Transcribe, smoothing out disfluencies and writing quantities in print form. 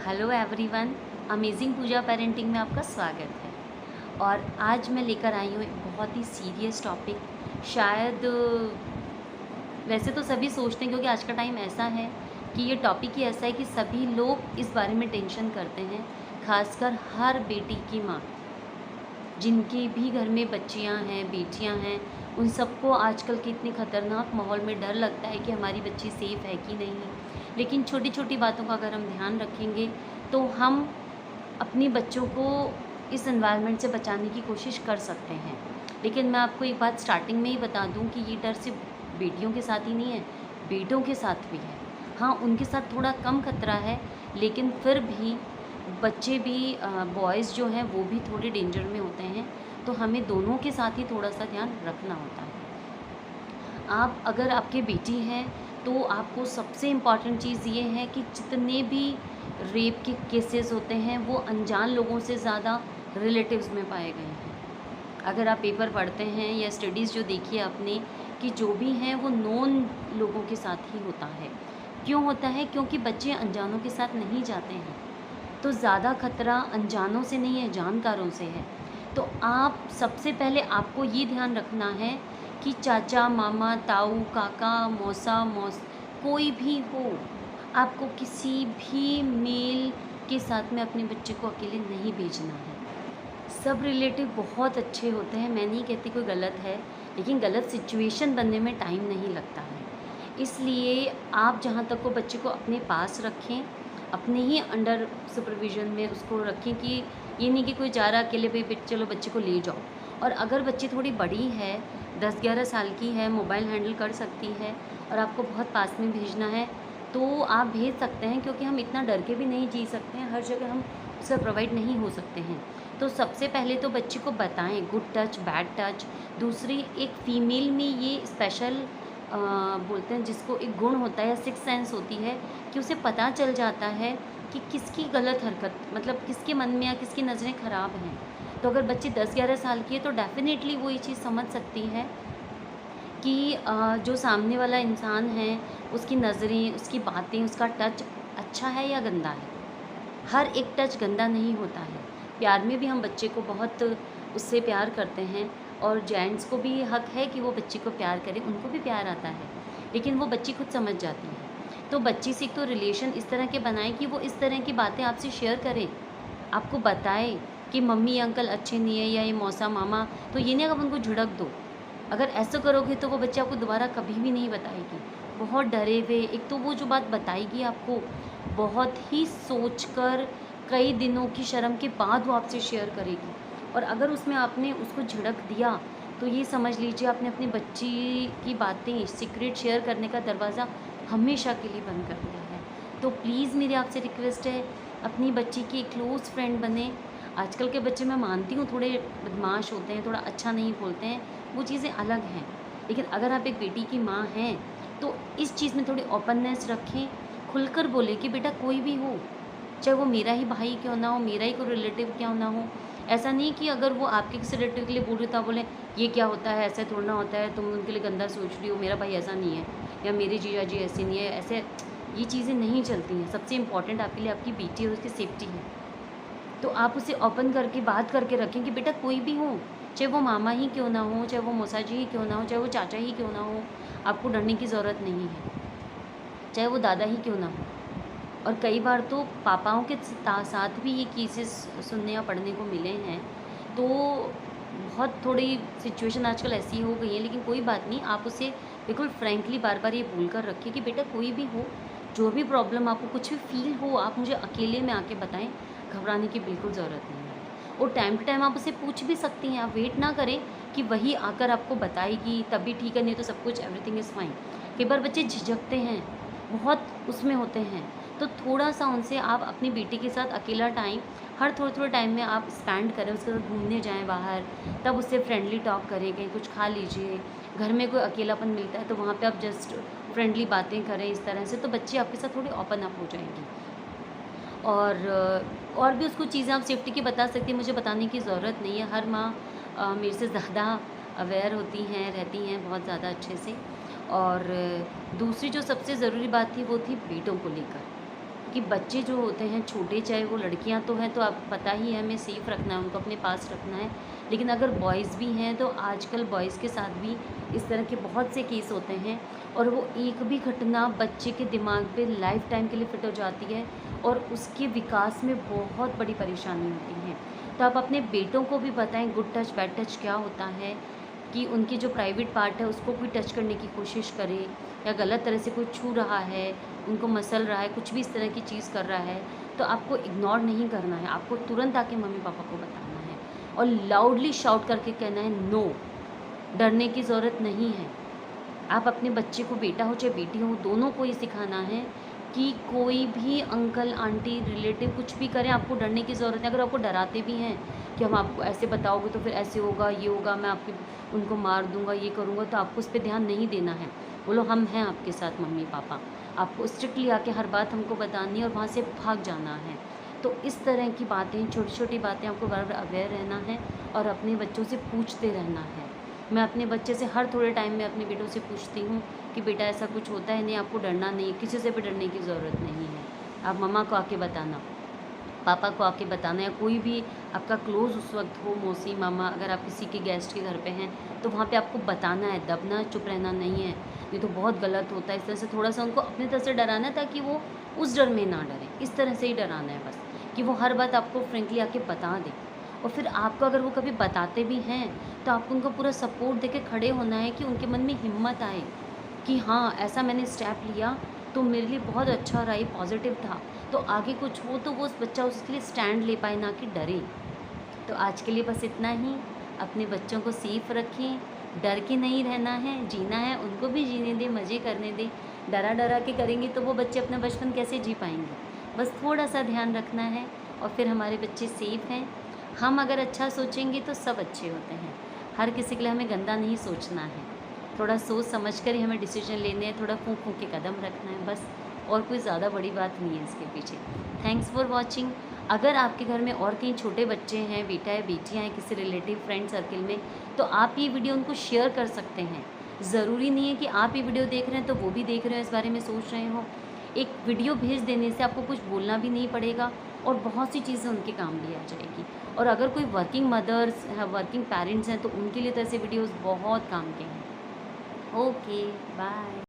Hello everyone, amazing पूजा parenting में आपका स्वागत है। और आज मैं लेकर आई हूँ एक बहुत ही सीरियस टॉपिक। शायद वैसे तो सभी सोचते हैं, क्योंकि आज का टाइम ऐसा है कि ये टॉपिक ही ऐसा है कि सभी लोग इस बारे में टेंशन करते हैं। खासकर हर बेटी की माँ, जिनके भी घर में बच्चियां हैं, बेटियां हैं, उन सबको आजकल के इतने ख़तरनाक माहौल में डर लगता है कि हमारी बच्ची सेफ़ है कि नहीं। लेकिन छोटी छोटी बातों का अगर हम ध्यान रखेंगे तो हम अपने बच्चों को इस एनवायरनमेंट से बचाने की कोशिश कर सकते हैं। लेकिन मैं आपको एक बात स्टार्टिंग में ही बता दूं कि ये डर सिर्फ बेटियों के साथ ही नहीं है, बेटों के साथ भी है। हाँ, उनके साथ थोड़ा कम खतरा है, लेकिन फिर भी बच्चे भी, बॉयज़ जो हैं वो भी थोड़े डेंजर में होते हैं। तो हमें दोनों के साथ ही थोड़ा सा ध्यान रखना होता है। आप अगर आपकी बेटी हैं तो आपको सबसे इम्पॉर्टेंट चीज़ ये है कि जितने भी रेप के केसेस होते हैं वो अनजान लोगों से ज़्यादा रिलेटिव्स में पाए गए हैं। अगर आप पेपर पढ़ते हैं या स्टडीज़ जो देखी है आपने, कि जो भी हैं वो नोन लोगों के साथ ही होता है। क्यों होता है? क्योंकि बच्चे अनजानों के साथ नहीं जाते हैं। तो ज़्यादा खतरा अनजानों से नहीं है, जानकारों से है। तो आप सबसे पहले आपको ये ध्यान रखना है कि चाचा, मामा, ताऊ, काका, मौसा, कोई भी हो, आपको किसी भी मेल के साथ में अपने बच्चे को अकेले नहीं भेजना है। सब रिलेटिव बहुत अच्छे होते हैं, मैं नहीं कहती कोई गलत है, लेकिन गलत सिचुएशन बनने में टाइम नहीं लगता है। इसलिए आप जहाँ तक को बच्चे को अपने पास रखें, अपने ही अंडर सुपरविज़न में उसको रखें। कि ये नहीं कि कोई जा रहा अकेले, भाई चलो बच्चे को ले जाओ। और अगर बच्ची थोड़ी बड़ी है, 10-11 साल की है, मोबाइल हैंडल कर सकती है और आपको बहुत पास में भेजना है, तो आप भेज सकते हैं। क्योंकि हम इतना डर के भी नहीं जी सकते हैं, हर जगह हम उसे प्रोवाइड नहीं हो सकते हैं। तो सबसे पहले तो बच्चे को बताएं गुड टच, बैड टच। दूसरी, एक फ़ीमेल में ये स्पेशल बोलते हैं जिसको, एक गुण होता है या सिक्स सेंस होती है कि उसे पता चल जाता है कि किसकी गलत हरकत, मतलब किसके मन में या किसकी नज़रें ख़राब हैं। तो अगर बच्ची 10-11 साल की है तो डेफ़िनेटली वो ये चीज़ समझ सकती है कि जो सामने वाला इंसान है उसकी नज़रें, उसकी बातें, उसका टच अच्छा है या गंदा है। हर एक टच गंदा नहीं होता है। प्यार में भी हम बच्चे को बहुत उससे प्यार करते हैं, और जेंट्स को भी हक है कि वो बच्ची को प्यार करें, उनको भी प्यार आता है, लेकिन वो बच्ची खुद समझ जाती है। तो बच्ची से एक तो रिलेशन इस तरह के बनाएं कि वो इस तरह की बातें आपसे शेयर करें, आपको बताए कि मम्मी अंकल अच्छे नहीं है या ये मौसा मामा। तो ये नहीं आप उनको झिड़क दो। अगर ऐसा करोगे तो वो बच्चे आपको दोबारा कभी भी नहीं बताएगी। बहुत डरे हुए, एक तो वो जो बात बताएगी आपको बहुत ही सोचकर, कई दिनों की शर्म के बाद वो आपसे शेयर करेगी। और अगर उसमें आपने उसको झिड़क दिया तो ये समझ लीजिए आपने अपनी बच्ची की बातें, सीक्रेट शेयर करने का दरवाज़ा हमेशा के लिए बंद कर दिया है। तो प्लीज़ मेरी आपसे रिक्वेस्ट है, अपनी बच्ची की एक क्लोज़ फ्रेंड बने। आजकल के बच्चे, मैं मानती हूँ, थोड़े बदमाश होते हैं, थोड़ा अच्छा नहीं बोलते हैं, वो चीज़ें अलग हैं। लेकिन अगर आप एक बेटी की माँ हैं तो इस चीज़ में थोड़ी ओपननेस रखें, खुलकर बोले कि बेटा कोई भी हो, चाहे वो मेरा ही भाई क्यों ना हो, मेरा ही कोई रिलेटिव क्यों ना हो। ऐसा नहीं कि अगर वो आपके किसी रिलेटिव के लिए बोल रही तो आप बोलें ये क्या होता है, ऐसे थोड़ा ना होता है, तुम उनके लिए गंदा सोच रही हो, मेरा भाई ऐसा नहीं है, या मेरे जीजा जी ऐसे नहीं है, ऐसे ये चीज़ें नहीं चलती हैं। सबसे इम्पॉर्टेंट आपके लिए आपकी बेटी है, उसकी सेफ्टी है। तो आप उसे ओपन करके बात करके रखें कि बेटा कोई भी हो, चाहे वो मामा ही क्यों ना हो, चाहे वो मौसा जी ही क्यों ना हो, चाहे वो चाचा ही क्यों ना हो, आपको डरने की ज़रूरत नहीं है, चाहे वो दादा ही क्यों ना हो। और कई बार तो पापाओं के साथ भी ये केसेस सुनने या पढ़ने को मिले हैं। तो बहुत थोड़ी सिचुएशन आजकल ऐसी हो गई है, लेकिन कोई बात नहीं, आप उसे बिल्कुल फ्रैंकली बार बार ये बोल कर रखिए कि बेटा कोई भी हो, जो भी प्रॉब्लम आपको कुछ भी फील हो, आप मुझे अकेले में आके बताएं, घबराने की बिल्कुल ज़रूरत नहीं है। और टाइम टू टाइम आप उसे पूछ भी सकती हैं, आप वेट ना करें कि वही आकर आपको बताएगी तभी ठीक है, नहीं तो सब कुछ एवरीथिंग इज़ फाइन। कई बार बच्चे झिझकते हैं, बहुत उसमें होते हैं, तो थोड़ा-सा उनसे आप अपनी बेटी के साथ अकेला टाइम हर थोड़े-थोड़े टाइम में आप स्पेंड करें, उसके साथ घूमने जाएँ बाहर, तब उससे फ्रेंडली टॉक करें, कहीं कुछ खा लीजिए। घर में कोई अकेलापन मिलता है तो वहाँ पे आप जस्ट फ्रेंडली बातें करें इस तरह से, तो बच्ची आपके साथ थोड़ी ओपन अप हो जाएँगी। और भी उसको चीज़ें आप सेफ्टी की बता सकती हैं, मुझे बताने की ज़रूरत नहीं है। हर माँ मेरे से ज़्यादा अवेयर होती हैं, रहती हैं बहुत ज़्यादा अच्छे से। और दूसरी जो सबसे ज़रूरी बात थी वो थी बेटों को लेकर। कि बच्चे जो होते हैं छोटे, चाहे वो लड़कियां तो हैं तो आप पता ही है, हमें सेफ़ रखना है, उनको अपने पास रखना है। लेकिन अगर बॉयज़ भी हैं तो आजकल बॉयज़ के साथ भी इस तरह के बहुत से केस होते हैं, और वो एक भी घटना बच्चे के दिमाग पे लाइफ टाइम के लिए फिट हो जाती है और उसके विकास में बहुत बड़ी परेशानी होती है। तो आप अपने बेटों को भी बताएं गुड टच बैड टच क्या होता है, कि उनकी जो प्राइवेट पार्ट है उसको कोई टच करने की कोशिश करे, या गलत तरह से कोई छू रहा है, उनको मसल रहा है, कुछ भी इस तरह की चीज़ कर रहा है, तो आपको इग्नोर नहीं करना है, आपको तुरंत आके मम्मी पापा को बताना है और लाउडली शाउट करके कहना है नो, डरने की ज़रूरत नहीं है। आप अपने बच्चे को, बेटा हो चाहे बेटी हो, दोनों को ये सिखाना है कि कोई भी अंकल आंटी रिलेटिव कुछ भी करें, आपको डरने की ज़रूरत है। अगर आपको डराते भी हैं कि हम आपको ऐसे बताओगे तो फिर ऐसे होगा, ये होगा, मैं आपके उनको मार दूंगा, ये करूँगा, तो आपको उस पर ध्यान नहीं देना है। बोलो हम हैं आपके साथ मम्मी पापा, आपको स्ट्रिक्टली आके हर बात हमको बतानी है और वहाँ से भाग जाना है। तो इस तरह की बातें, छोटी छोटी बातें आपको बार बार अवेयर रहना है और अपने बच्चों से पूछते रहना है। मैं अपने बच्चे से हर थोड़े टाइम में अपने बेटों से पूछती हूँ कि बेटा ऐसा कुछ होता है नहीं, आपको डरना नहीं है, किसी से भी डरने की ज़रूरत नहीं है। आप मम्मा को आके बताना, पापा को आके बताना, या कोई भी आपका क्लोज़ उस वक्त हो, मौसी मामा, अगर आप किसी के गेस्ट के घर पे हैं तो वहाँ पे आपको बताना है, दबना चुप रहना नहीं है, ये तो बहुत गलत होता है। इस तरह से थोड़ा सा उनको अपनी तरफ से डराना है ताकि वो उस डर में ना डरें, इस तरह से ही डराना है बस, कि वो हर बात आपको फ्रेंकली आके बता दें। और फिर आपको अगर वो कभी बताते भी हैं तो आपको उनको पूरा सपोर्ट देके खड़े होना है, कि उनके मन में हिम्मत आए कि हाँ ऐसा मैंने स्टेप लिया तो मेरे लिए बहुत अच्छा रहा, ये पॉजिटिव था, तो आगे कुछ हो तो वो उस बच्चा उसके लिए स्टैंड ले पाए, ना कि डरे। तो आज के लिए बस इतना ही। अपने बच्चों को सेफ रखें, डर के नहीं रहना है, जीना है, उनको भी जीने दें, मज़े करने दें। डरा डरा के करेंगे तो वो बच्चे अपना बचपन कैसे जी पाएंगे। बस थोड़ा सा ध्यान रखना है और फिर हमारे बच्चे सेफ हैं। हम अगर अच्छा सोचेंगे तो सब अच्छे होते हैं। हर किसी के लिए हमें गंदा नहीं सोचना है, थोड़ा सोच समझ कर ही हमें डिसीजन लेने हैं, थोड़ा फूंक फूंक के कदम रखना है बस, और कोई ज़्यादा बड़ी बात नहीं है इसके पीछे। Thanks for watching. अगर आपके घर में और कहीं छोटे बच्चे हैं, बेटा है, बेटियां हैं, किसी रिलेटिव फ्रेंड सर्कल में, तो आप ये वीडियो उनको शेयर कर सकते हैं। ज़रूरी नहीं है कि आप ये वीडियो देख रहे हैं तो वो भी देख रहे हो, इस बारे में सोच रहे हो। एक वीडियो भेज देने से आपको कुछ बोलना भी नहीं पड़ेगा और बहुत सी चीज़ें उनके काम भी आ जाएगी। और अगर कोई वर्किंग मदर्स है, वर्किंग पेरेंट्स हैं, तो उनके लिए तो ऐसे वीडियोज़ बहुत काम के हैं। Okay, bye.